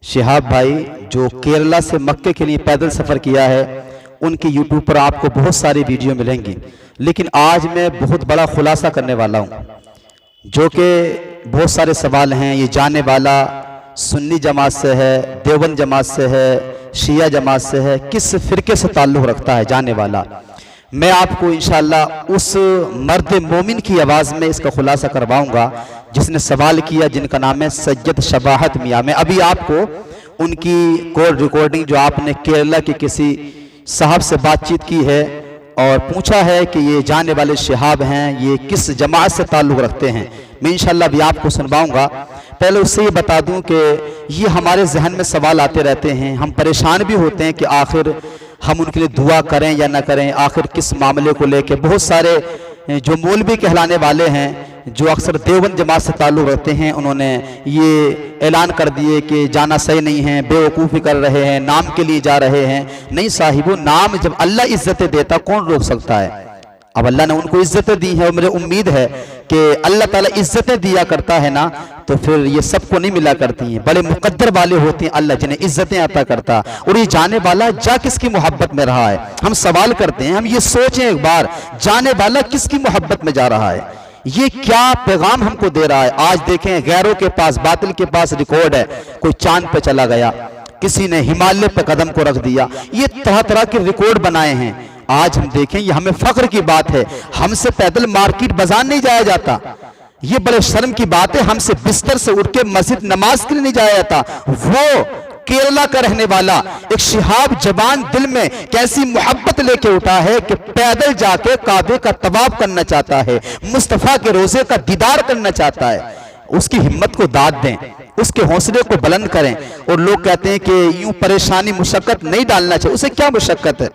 शिहाब भाई जो केरला से मक्के के लिए पैदल सफ़र किया है, उनकी यूट्यूब पर आपको बहुत सारी वीडियो मिलेंगी, लेकिन आज मैं बहुत बड़ा खुलासा करने वाला हूँ। जो कि बहुत सारे सवाल हैं, ये जानने वाला सुन्नी जमात से है, देवबंद जमात से है, शिया जमात से है, किस फ़िरके से ताल्लुक़ रखता है जानने वाला। मैं आपको इंशाअल्लाह उस मर्द मोमिन की आवाज़ में इसका खुलासा करवाऊंगा जिसने सवाल किया, जिनका नाम है सैयद शबाहत मियाँ। मैं अभी आपको उनकी कॉल रिकॉर्डिंग जो आपने केरला के किसी साहब से बातचीत की है और पूछा है कि ये जानने वाले शिहाब हैं, ये किस जमात से ताल्लुक़ रखते हैं, मैं इंशाअल्लाह भी आपको सुनवाऊंगा। पहले उससे ये बता दूं कि ये हमारे जहन में सवाल आते रहते हैं, हम परेशान भी होते हैं कि आखिर हम उनके लिए दुआ करें या ना करें, आखिर किस मामले को लेके। बहुत सारे जो मौलवी कहलाने वाले हैं जो अक्सर देवबंद जमात से ताल्लुक़ रखते हैं, उन्होंने ये ऐलान कर दिए कि जाना सही नहीं है, बेवकूफ़ी कर रहे हैं, नाम के लिए जा रहे हैं। नहीं साहिबो, नाम जब अल्लाह इज़्ज़तें देता कौन रोक सकता है। अब अल्लाह ने उनको इज़्ज़तें दी हैं और मुझे उम्मीद है कि अल्लाह ताला इज़्ज़तें दिया करता है ना, तो फिर ये सबको नहीं मिला करती हैं। बड़े मुक़द्दर वाले होते हैं अल्लाह जिन्हें इज़्ज़तें अता करता। और ये जाने वाला जा किसकी मोहब्बत में रहा है, हम सवाल करते हैं, हम ये सोचें एक बार, जाने वाला किसकी मोहब्बत में जा रहा है, ये क्या पैगाम हमको दे रहा है। आज देखें, गैरों के पास, बातिल के पास रिकॉर्ड है, कोई चांद पे चला गया, किसी ने हिमालय पे कदम को रख दिया, ये तरह तरह के रिकॉर्ड बनाए हैं। आज हम देखें, ये हमें फख्र की बात है, हमसे पैदल मार्केट बाजार नहीं जाया जाता, ये बड़े शर्म की बात है, हमसे बिस्तर से उठ के मस्जिद नमाज के लिए नहीं जाया जाता। वो केरला का रहने वाला एक शिहाब जवान दिल में कैसी मोहब्बत लेके उठा है कि पैदल जाके काबे का तवाफ करना चाहता है, मुस्तफा के रोजे का दीदार करना चाहता है। उसकी हिम्मत को दाद दें, उसके हौसले को बुलंद करें। और लोग कहते हैं कि यूं परेशानी मुशक्कत नहीं डालना चाहिए, उसे क्या मुशक्कत है।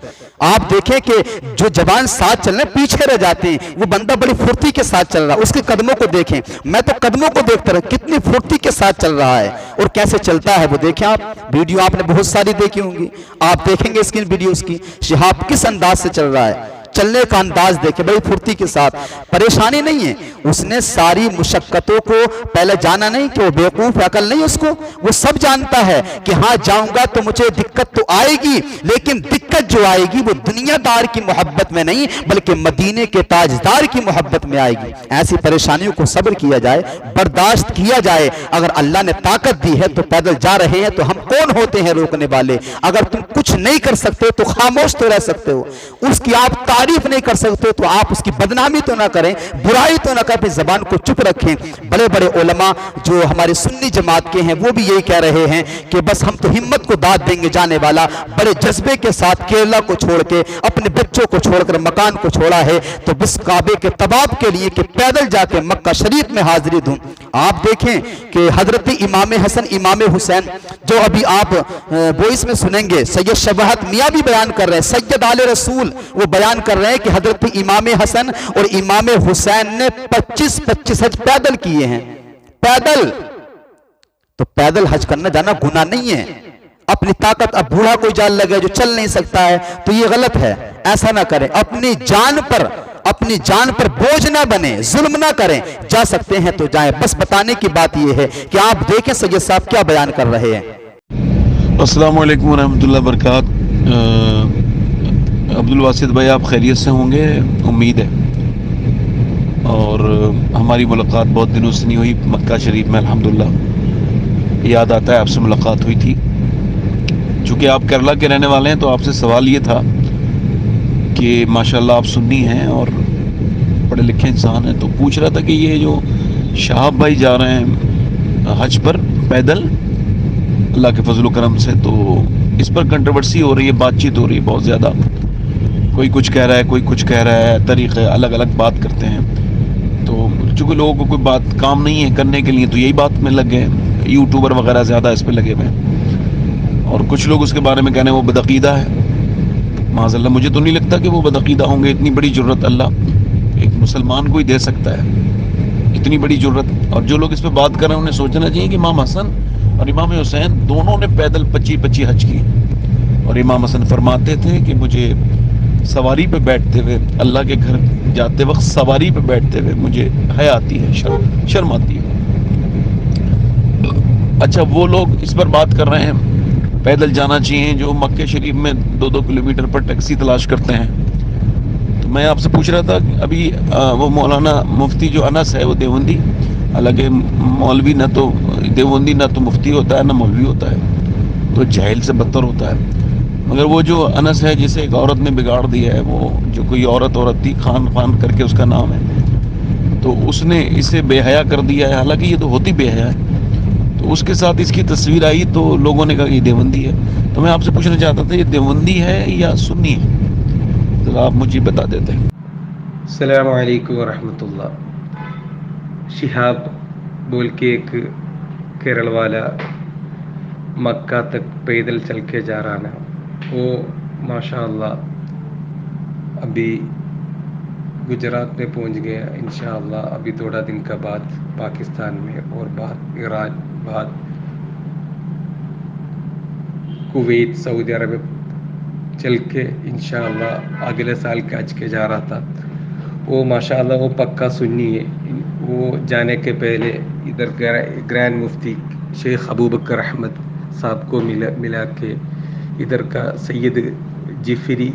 आप देखें कि जो जवान साथ चल रहे हैं पीछे रह जाते हैं, वो बंदा बड़ी फुर्ती के साथ चल रहा है, उसके कदमों को देखें। मैं तो कदमों को देखता रहा, कितनी फुर्ती के साथ चल रहा है और कैसे चलता है वो देखें। आप वीडियो आपने बहुत सारी देखी होंगी, आप देखेंगे इसकी वीडियोस की, शिहाब किस अंदाज से चल रहा है, चलने का अंदाज देखे, बड़ी फुर्ती के साथ, परेशानी नहीं है। उसने सारी मुशक्कतों को पहले जाना नहीं कि वो बेवकूफ, अकल नहीं उसको, वो सब जानता है कि हाँ जाऊंगा तो मुझे दिक्कत तो आएगी, लेकिन दिक्कत जो आएगी वो दुनियादार की मोहब्बत में नहीं बल्कि मदीने के ताजदार की मोहब्बत में आएगी। ऐसी परेशानियों को सब्र किया जाए, बर्दाश्त किया जाए। अगर अल्लाह ने ताकत दी है तो पैदल जा रहे हैं, तो हम कौन होते हैं रोकने वाले। अगर तुम कुछ नहीं कर सकते तो खामोश तो रह सकते हो, उसकी आप तारीफ नहीं कर सकते तो आप उसकी बदनामी तो ना करें, बुराई तो ना करें, अपनी जबान को चुप रखें। बड़े बड़े उलमा जो हमारे सुन्नी जमात के हैं वो भी यही कह रहे हैं कि बस हम तो हिम्मत को दाद देंगे। जाने वाला बड़े जज्बे के साथ केरला को छोड़ के, अपने बच्चों को छोड़कर मकान को छोड़ा है, तो बस काबे के तवाफ के लिए कि पैदल जाके मक्का शरीफ में हाजिरी दूं। आप देखें कि हजरत इमाम हसन इमाम हुसैन जो अभी आप वॉइस में सुनेंगे, सैयद शबाहत मियाँ भी बयान कर रहे हैं, सैयद आले रसूल वो बयान कर रहे हैं कि हजरत इमाम हसन और इमाम हुसैन ने 25-25 हज पैदल किए हैं। पैदल तो पैदल हज करना जाना गुनाह नहीं है। अपनी ताकत, अब बूढ़ा कोई जान लगे जो चल नहीं सकता है तो ये गलत है, ऐसा ना करें। अपनी जान पर बोझ ना बने, जुल्म ना करें, जा सकते हैं तो जाएं। बस बताने की बात ये है कि आप देखें सैयद साहब क्या बयान कर रहे हैं। अस्सलाम वालेकुम रहमतुल्लाहि व बरकातहू। अब्दुल वासिद भाई आप खैरियत से होंगे, उम्मीद है। और हमारी मुलाकात बहुत दिनों से नहीं हुई मक्का शरीफ में, अल्हम्दुलिल्लाह। याद आता है आपसे मुलाकात हुई थी। चूँकि आप केरला के रहने वाले हैं तो आपसे सवाल ये था कि माशाल्लाह आप सुन्नी हैं और पढ़े लिखे इंसान हैं, तो पूछ रहा था कि ये जो शाहब भाई जा रहे हैं हज पर पैदल अल्लाह के फजल करम से, तो इस पर कंट्रोवर्सी हो रही है, बातचीत हो रही है बहुत ज़्यादा। कोई कुछ कह रहा है, कोई कुछ कह रहा है, तरीक़े अलग अलग बात करते हैं। तो चूँकि लोगों को कोई बात काम नहीं है करने के लिए तो यही बात में लग गए, यूट्यूबर वगैरह ज़्यादा इस पर लगे हुए हैं। और कुछ लोग उसके बारे में कहने वो बदअक़ीदा है। माज़अल्लाह मुझे तो नहीं लगता कि वो बदअक़ीदा होंगे। इतनी बड़ी जुर्रत अल्लाह एक मुसलमान को ही दे सकता है, इतनी बड़ी जुर्रत। और जो लोग इस पर बात कर रहे हैं उन्हें सोचना चाहिए कि इमाम हसन और इमाम हुसैन दोनों ने पैदल 25-25 हज की। और इमाम हसन फरमाते थे कि मुझे सवारी पे बैठते हुए, अल्लाह के घर जाते वक्त सवारी पे बैठते हुए मुझे हया आती है, शर्म आती है। अच्छा वो लोग इस पर बात कर रहे हैं पैदल जाना चाहिए जो मक्के शरीफ में 2-2 किलोमीटर पर टैक्सी तलाश करते हैं। तो मैं आपसे पूछ रहा था कि अभी वो मौलाना मुफ्ती जो अनस है वो देवबंदी, हालांकि मौलवी ना तो देवबंदी ना तो मुफ्ती होता है ना मौलवी होता है, तो जाहिल से बदतर होता है। मगर वो जो अनस है जिसे एक औरत ने बिगाड़ दिया है, वो जो कोई औरत थी, खान करके उसका नाम है, तो उसने इसे बेहया कर दिया है, हालांकि ये तो होती बेहया है। तो उसके साथ इसकी तस्वीर आई तो लोगों ने कहा ये देवबंदी है। तो मैं आपसे पूछना चाहता था ये देवबंदी है या सुन्नी है, तो आप मुझे बता देते हैं। अस्सलामु अलैकुम वरहमतुल्लाह। शिहाब बोल के एक केरल वाला मक्का तक पैदल चल के जा रहा ना, वो माशाअल्लाह अभी गुजरात में पहुंच गया। इंशाअल्लाह अभी थोड़ा दिन का बाद पाकिस्तान में और बाद ईरान, बाद कुवैत, सऊदी अरब चल के इंशाअल्लाह अगले साल के हज के जा रहा था। वो माशाअल्लाह वो पक्का सुन्नी है। वो जाने के पहले इधर ग्रैंड मुफ्ती शेख अबू बकर अहमद साहब को मिला के इधर का सैयद जिफरी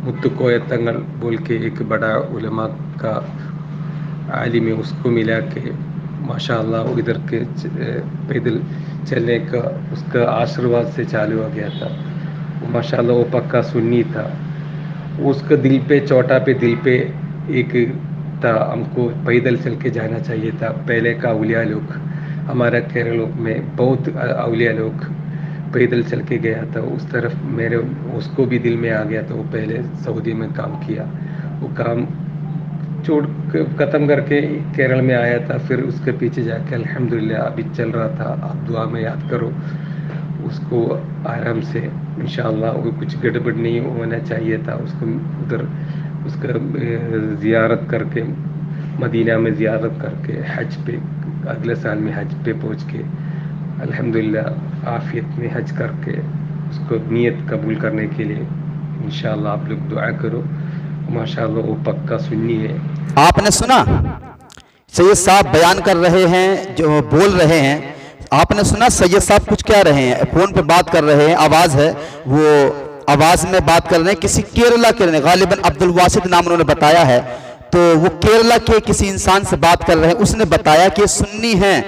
मुत्तुकोय तंगल बोल के एक बड़ा उलमा का आलिम है, उसको मिला के माशाअल्लाह वो इधर के पैदल चलने का उसका आशीर्वाद से चालू हो गया था। वो माशाअल्लाह वो पक्का सुन्नी था। उसका दिल पे चौटा पे दिल पे एक था, हमको पैदल चल के जाना चाहिए था। पहले का औलिया लोग, हमारा केरल में बहुत औलिया लोग पैदल चल के गया था उस तरफ। मेरे उसको भी दिल में आ गया था। वो पहले सऊदी में काम किया, वो काम छोड़ ख़त्म करके केरल में आया था। फिर उसके पीछे जाके अल्हम्दुलिल्लाह अभी चल रहा था। आप दुआ में याद करो उसको आराम से, इंशाअल्लाह वो कुछ गड़बड़ नहीं होना चाहिए था। उसको उधर उसका ज़ियारत करके मदीना में ज़ियारत करके हज पे अगले साल में हज पे पहुँच के अल्हम्दुलिल्लाह आफियत में हज करके उसको नियत कबूल करने के लिए इंशाअल्लाह आप लोग दुआ करो। माशाअल्लाह वो पक्का सुन्नी है। आपने सुना सैयद साहब बयान कर रहे हैं, जो बोल रहे हैं, आपने सुना सैयद साहब कुछ कह रहे हैं, फोन पे बात कर रहे हैं, आवाज़ है, वो आवाज़ में बात कर रहे हैं। किसी केरला के गालिबन अब्दुल वासिद नाम उन्होंने बताया है, तो वो केरला के किसी इंसान से बात कर रहे हैं। उसने बताया कि सुन्नी हैं,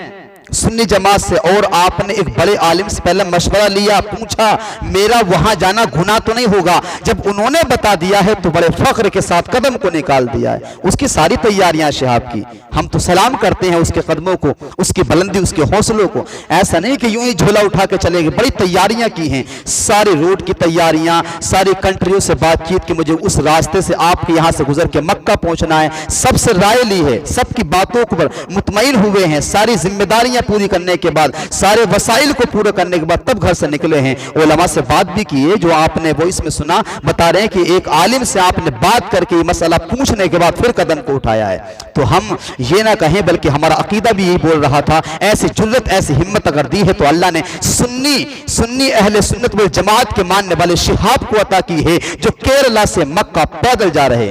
सुन्नी जमात से, और आपने एक बड़े आलिम से पहले मशवरा लिया, पूछा मेरा वहां जाना गुनाह तो नहीं होगा। जब उन्होंने बता दिया है तो बड़े फख्र के साथ कदम को निकाल दिया है। उसकी सारी तैयारियां शिहाब की, हम तो सलाम करते हैं उसके कदमों को, उसकी बुलंदी, उसके हौसलों को। ऐसा नहीं कि यूं ही झोला उठा के चले गए, बड़ी तैयारियां की हैं, सारी रोड की तैयारियां, सारी कंट्रियों से बातचीत की, मुझे उस रास्ते से आपके यहाँ से गुजर के मक्का पहुंचना है, सबसे राय ली है, सबकी बातों पर मुतमईन हुए हैं, सारी जिम्मेदारियां पूरी करने के बाद, सारे वसाइल को पूरा करने के बाद तब घर से निकले हैं। उलमा से बात भी की है, जो आपने वो इसमें सुना, बता रहे हैं कि एक आलिम से आपने बात करके ये मसला पूछने के बाद फिर कदम को उठाया है। तो हम ये ना कहें, बल्कि हमारा अकीदा भी यही बोल रहा था। ऐसी जुर्रत, ऐसी हिम्मत अगर दी है तो अल्लाह ने सुन्नी अहले सुन्नत वल जमात के मानने वाले शिहाब को अता की है, जो केरला से मक्का पैदल जा रहे हैं।